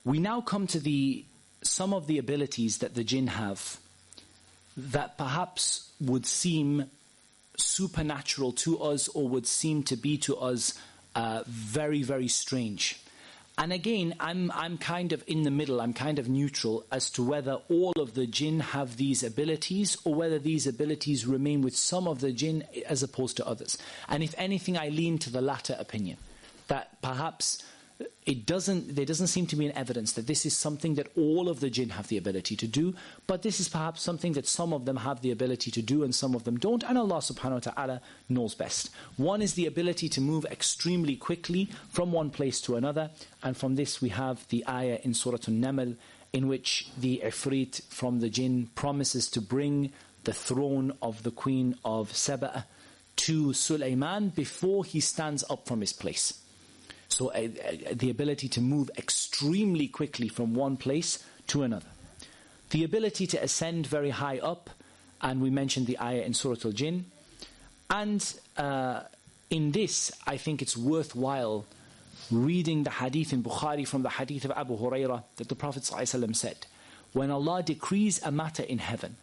We now come to some of the abilities that the jinn have that perhaps would seem supernatural to us, or would seem to be to us very, very strange. And again, I'm kind of in the middle, I'm kind of neutral as to whether all of the jinn have these abilities, or whether these abilities remain with some of the jinn as opposed to others. And if anything, I lean to the latter opinion, that perhaps there doesn't seem to be an evidence that this is something that all of the jinn have the ability to do, but this is perhaps something that some of them have the ability to do and some of them don't, and Allah subhanahu wa ta'ala knows best. One is the ability to move extremely quickly from one place to another, and from this we have the ayah in Surah An-Naml in which the Ifrit from the jinn promises to bring the throne of the Queen of Saba to Sulaiman before he stands up from his place. So the ability to move extremely quickly from one place to another. The ability to ascend very high up, and we mentioned the ayah in Surah Al-Jinn. And in this, I think it's worthwhile reading the hadith in Bukhari from the hadith of Abu Hurairah that the Prophet ﷺ said, when Allah decrees a matter in heaven,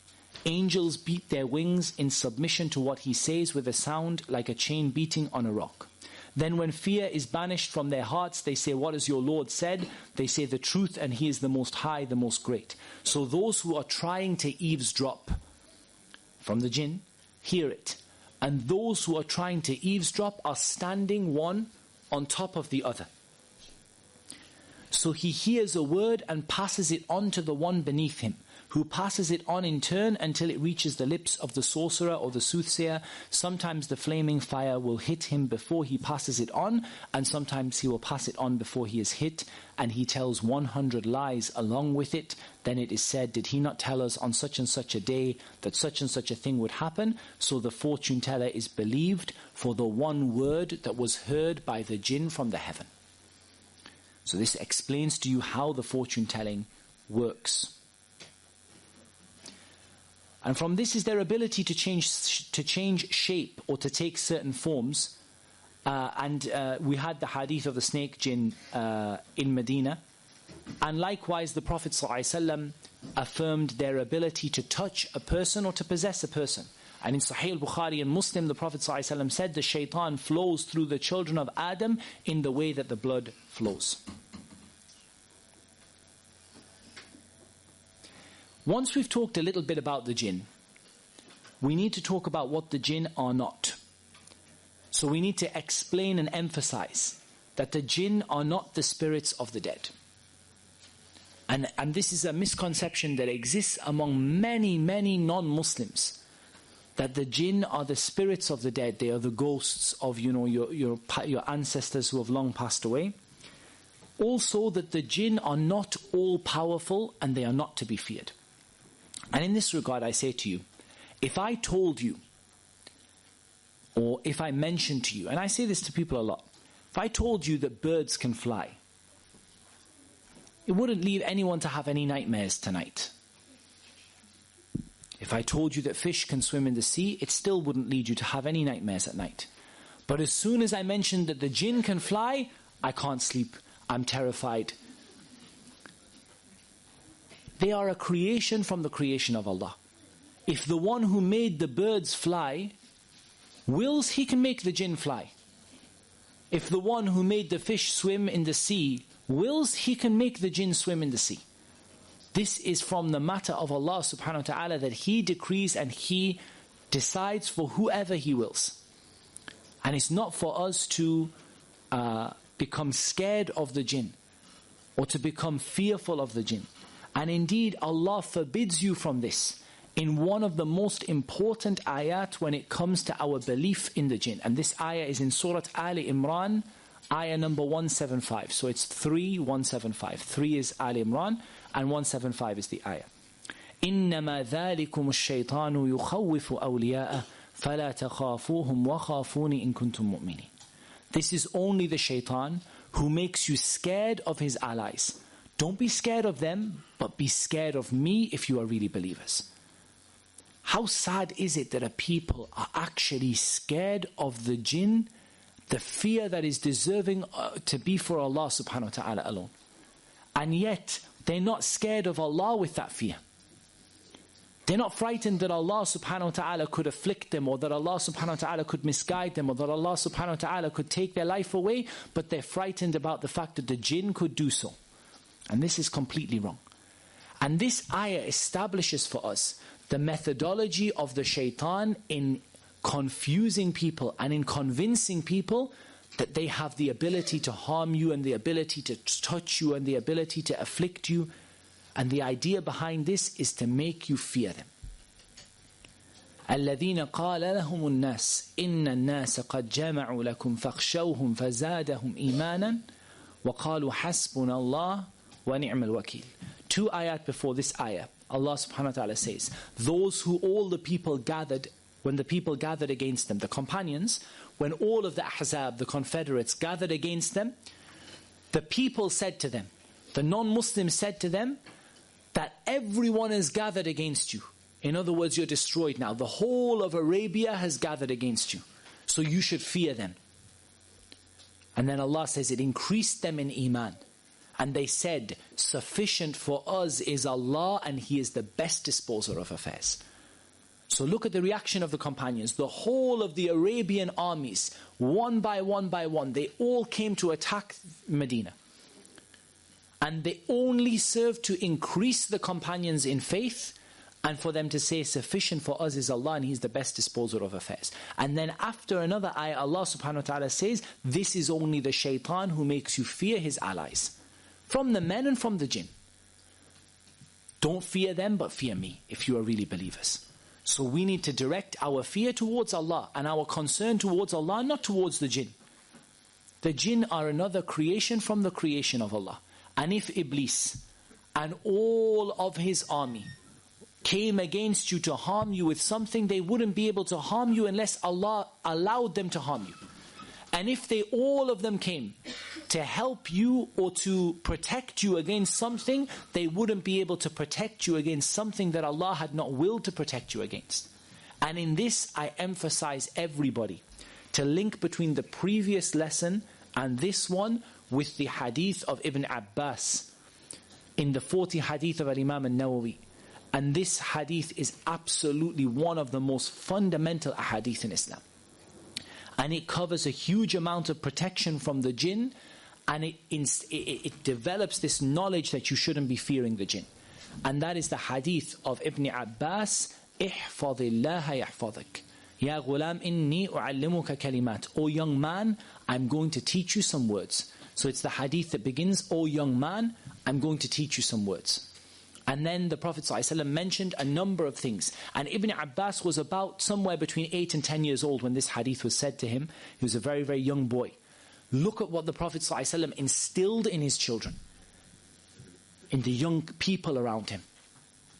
angels beat their wings in submission to what He says with a sound like a chain beating on a rock. Then when fear is banished from their hearts, they say, what has your Lord said? They say the truth, and He is the Most High, the Most Great. So those who are trying to eavesdrop from the jinn, hear it. And those who are trying to eavesdrop are standing one on top of the other. So he hears a word and passes it on to the one beneath him, who passes it on in turn until it reaches the lips of the sorcerer or the soothsayer. Sometimes the flaming fire will hit him before he passes it on, and sometimes he will pass it on before he is hit, and he tells 100 lies along with it. Then it is said, did he not tell us on such and such a day that such and such a thing would happen? So the fortune teller is believed for the one word that was heard by the jinn from the heaven. So this explains to you how the fortune telling works. And from this is their ability to change shape or to take certain forms. We had the hadith of the snake jinn in Medina. And likewise the Prophet ﷺ affirmed their ability to touch a person or to possess a person. And in Sahih al-Bukhari and Muslim, the Prophet ﷺ said, the shaitan flows through the children of Adam in the way that the blood flows. Once we've talked a little bit about the jinn, we need to talk about what the jinn are not. So we need to explain and emphasize that the jinn are not the spirits of the dead. And this is a misconception that exists among many, many non-Muslims, that the jinn are the spirits of the dead. They are the ghosts of your ancestors who have long passed away. Also that the jinn are not all powerful and they are not to be feared. And in this regard I say to you, if I told you, or if I mentioned to you, and I say this to people a lot, if I told you that birds can fly, it wouldn't lead anyone to have any nightmares tonight. If I told you that fish can swim in the sea, it still wouldn't lead you to have any nightmares at night. But as soon as I mentioned that the jinn can fly, I can't sleep, I'm terrified. They are a creation from the creation of Allah. If the one who made the birds fly wills, He can make the jinn fly. If the one who made the fish swim in the sea wills, He can make the jinn swim in the sea. This is from the matter of Allah subhanahu wa ta'ala, that He decrees and He decides for whoever He wills. And it's not for us to become scared of the jinn or to become fearful of the jinn. And indeed Allah forbids you from this in one of the most important ayat when it comes to our belief in the jinn. And this ayah is in Surah Ali Imran, ayah number 175. So it's 175. 3 is Ali Imran and 175 is the ayah. إِنَّمَا ذَلِكُمُ الشَّيْطَانُ يُخَوِّفُ أَوْلِيَاءَهُ فَلَا تَخَافُوهُمْ وَخَافُونِ إِن كُنتُم مُؤْمِنِينَ. This is only the shaitan who makes you scared of his allies. Don't be scared of them, but be scared of me if you are really believers. How sad is it that a people are actually scared of the jinn, the fear that is deserving to be for Allah subhanahu wa ta'ala alone. And yet, they're not scared of Allah with that fear. They're not frightened that Allah subhanahu wa ta'ala could afflict them, or that Allah subhanahu wa ta'ala could misguide them, or that Allah subhanahu wa ta'ala could take their life away, but they're frightened about the fact that the jinn could do so. And this is completely wrong. And this ayah establishes for us the methodology of the shaitan in confusing people and in convincing people that they have the ability to harm you and the ability to touch you and the ability to afflict you. And the idea behind this is to make you fear them. الَّذِينَ قَالَ لَهُمُ النَّاسِ إِنَّ النَّاسَ قَدْ جَمَعُوا لَكُمْ فَاخْشَوْهُمْ فَزَادَهُمْ إِيمَانًا وَقَالُوا حَسْبُنَا اللَّهُ وَنِعْمَ الْوَكِيلُ. 2 ayat before this ayah, Allah subhanahu wa ta'ala says, those who all the people gathered, when the people gathered against them, the companions, when all of the Ahzab, the confederates, gathered against them, the people said to them, the non-Muslims said to them, that everyone has gathered against you. In other words, you're destroyed now. The whole of Arabia has gathered against you. So you should fear them. And then Allah says it increased them in Iman. And they said, sufficient for us is Allah, and He is the best disposer of affairs. So look at the reaction of the companions. The whole of the Arabian armies, one by one, they all came to attack Medina. And they only served to increase the companions in faith, and for them to say, sufficient for us is Allah, and He's the best disposer of affairs. And then after another ayah, Allah subhanahu wa ta'ala says, this is only the shaitan who makes you fear his allies, from the men and from the jinn. Don't fear them, but fear me, if you are really believers. So we need to direct our fear towards Allah, and our concern towards Allah, not towards the jinn. The jinn are another creation from the creation of Allah. And if Iblis and all of his army came against you to harm you with something, they wouldn't be able to harm you unless Allah allowed them to harm you. And if they all of them came to help you or to protect you against something, they wouldn't be able to protect you against something that Allah had not willed to protect you against. And in this I emphasize everybody to link between the previous lesson and this one with the hadith of Ibn Abbas in the 40 hadith of Imam al-Nawawi. And this hadith is absolutely one of the most fundamental hadith in Islam. And it covers a huge amount of protection from the jinn, and it develops this knowledge that you shouldn't be fearing the jinn. And that is the hadith of Ibn Abbas, احفظ الله يحفظك يا غلام إني أعلمك كلمات. O young man, I'm going to teach you some words. So it's the hadith that begins, O young man, I'm going to teach you some words. And then the Prophet ﷺ mentioned a number of things. And Ibn Abbas was about somewhere between 8 and 10 years old when this hadith was said to him. He was a very, very young boy. Look at what the Prophet ﷺ instilled in his children, in the young people around him.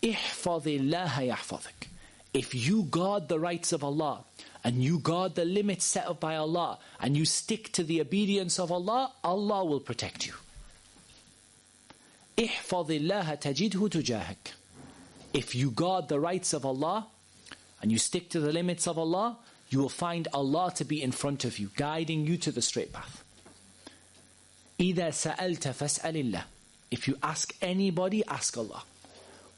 احفظ الله يحفظك. If you guard the rights of Allah, and you guard the limits set up by Allah, and you stick to the obedience of Allah, Allah will protect you. احفظ الله تجده تجاهك. If you guard the rights of Allah, and you stick to the limits of Allah, you will find Allah to be in front of you, guiding you to the straight path. إذا سألت فاسأل الله. If you ask anybody, ask Allah.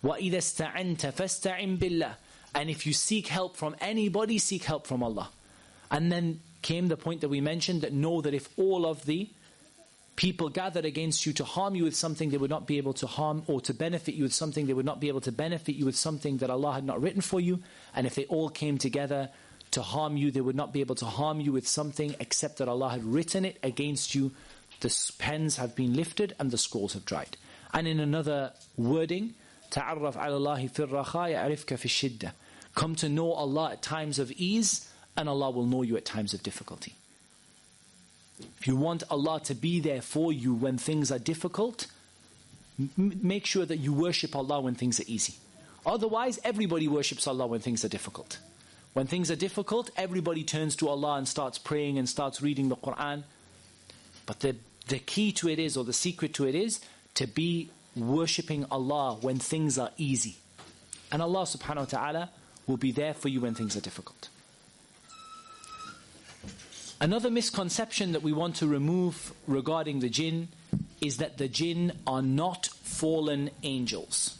وإذا استعنت فاستعن بالله. And if you seek help from anybody, seek help from Allah. And then came the point that we mentioned, that know that if all of the people gathered against you to harm you with something, they would not be able to harm, or to benefit you with something, they would not be able to benefit you with something that Allah had not written for you. And if they all came together to harm you, they would not be able to harm you with something except that Allah had written it against you. The pens have been lifted and the scrolls have dried. And in another wording, تَعَرَّفْ عَلَى اللَّهِ فِي الرَّخَاءِ يَعْرِفْكَ فِي الشِّدَّةِ. Come to know Allah at times of ease, and Allah will know you at times of difficulty. If you want Allah to be there for you when things are difficult, make sure that you worship Allah when things are easy. Otherwise, everybody worships Allah when things are difficult. When things are difficult, everybody turns to Allah and starts praying and starts reading the Quran. But the key to it is, or the secret to it is, to be worshipping Allah when things are easy. And Allah subhanahu wa ta'ala will be there for you when things are difficult. Another misconception that we want to remove regarding the jinn is that the jinn are not fallen angels.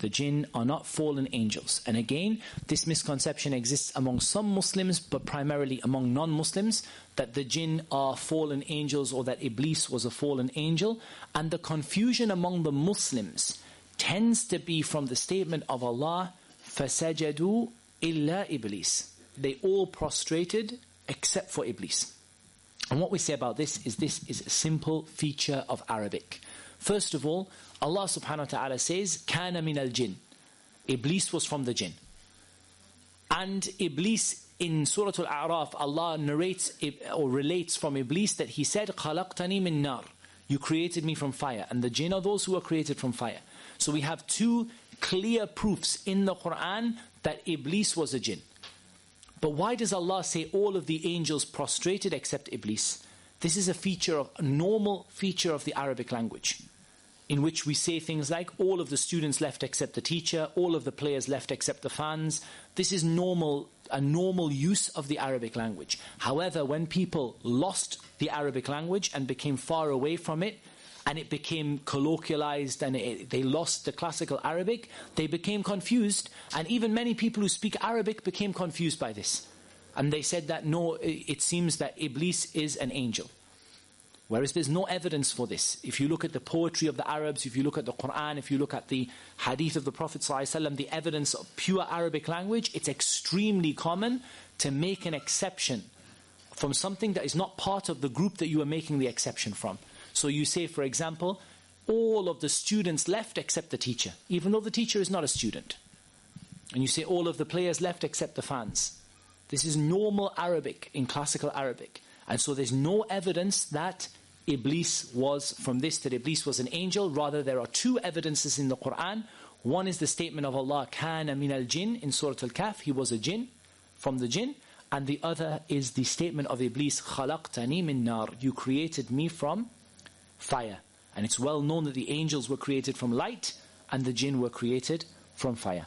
The jinn are not fallen angels. And again, this misconception exists among some Muslims, but primarily among non-Muslims, that the jinn are fallen angels or that Iblis was a fallen angel. And the confusion among the Muslims tends to be from the statement of Allah, فَسَجَدُوا إِلَّا إِبْلِيسِ. They all prostrated except for Iblis. And what we say about this is a simple feature of Arabic. First of all, Allah subhanahu wa ta'ala says, كَانَ مِنَ الْجِنِّ. Iblis was from the jinn. And Iblis, in Surah Al-A'raf, Allah narrates or relates from Iblis that he said, خَلَقْتَنِي مِن نَار. You created me from fire. And the jinn are those who are created from fire. So we have two clear proofs in the Quran that Iblis was a jinn. But why does Allah say all of the angels prostrated except Iblis? This is a normal feature of the Arabic language, in which we say things like, all of the students left except the teacher, all of the players left except the fans. This is a normal use of the Arabic language. However, when people lost the Arabic language and became far away from it, and it became colloquialized and they lost the classical Arabic, they became confused. And even many people who speak Arabic became confused by this. And they said that, no, it seems that Iblis is an angel. Whereas there's no evidence for this. If you look at the poetry of the Arabs, if you look at the Quran, if you look at the hadith of the Prophet ﷺ, the evidence of pure Arabic language, it's extremely common to make an exception from something that is not part of the group that you are making the exception from. So you say, for example, all of the students left except the teacher, even though the teacher is not a student. And you say all of the players left except the fans. This is normal Arabic, in classical Arabic. And so there's no evidence that Iblis was from this, that Iblis was an angel. Rather, there are two evidences in the Quran. One is the statement of Allah, كَانَ مِنَ الْجِنِّ, in Surah Al-Kahf, he was a jinn, from the jinn. And the other is the statement of Iblis, خَلَقْتَنِي مِن نَار, you created me from fire. And it's well known that the angels were created from light and the jinn were created from fire.